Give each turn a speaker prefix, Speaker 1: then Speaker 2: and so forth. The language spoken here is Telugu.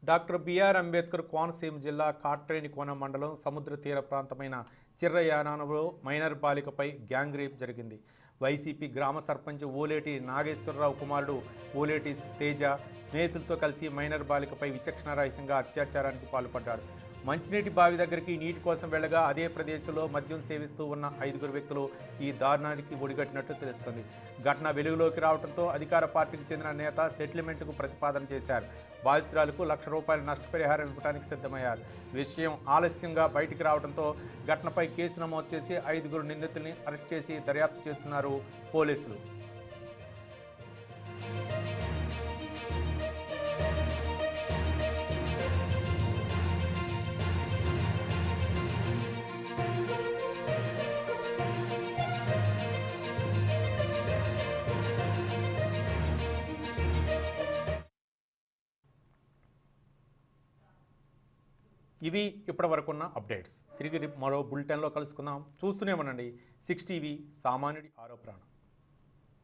Speaker 1: డాక్టర్ బిఆర్ అంబేద్కర్ కోనసీమ జిల్లా కాట్రేనికోన మండలం సముద్ర తీర ప్రాంతమైన చిర్రయానంలో మైనర్ బాలికపై గ్యాంగ్ రేప్ జరిగింది. వైసీపీ గ్రామ సర్పంచ్ ఓలేటి నాగేశ్వరరావు కుమారుడు ఓలేటి తేజ స్నేహితులతో కలిసి మైనర్ బాలికపై విచక్షణారహితంగా అత్యాచారానికి పాల్పడ్డారు. మంచినీటి బావి దగ్గరికి నీటి కోసం వెళ్ళగా అదే ప్రదేశంలో మద్యం సేవిస్తూ ఉన్న 5 వ్యక్తులు ఈ దారుణానికి ఒడిగట్టినట్టు తెలుస్తుంది. ఘటన వెలుగులోకి రావడంతో అధికార పార్టీకి చెందిన నేత సెటిల్మెంట్కు ప్రతిపాదన చేశారు. బాధితురాలకు ₹1,00,000 నష్టపరిహారం ఇవ్వడానికి సిద్ధమయ్యారు. విషయం ఆలస్యంగా బయటికి రావడంతో ఘటనపై కేసు నమోదు చేసి 5 నిందితుల్ని అరెస్ట్ చేసి దర్యాప్తు చేస్తున్నారు పోలీసులు. ఇవి ఇప్పటివరకున్న అప్డేట్స్. తిరిగి మరో బులెటిన్లో కలుసుకుందాం. చూస్తూనే ఉండండి 6 టీవీ, సామాన్యుడి ఆరో ప్రాణం.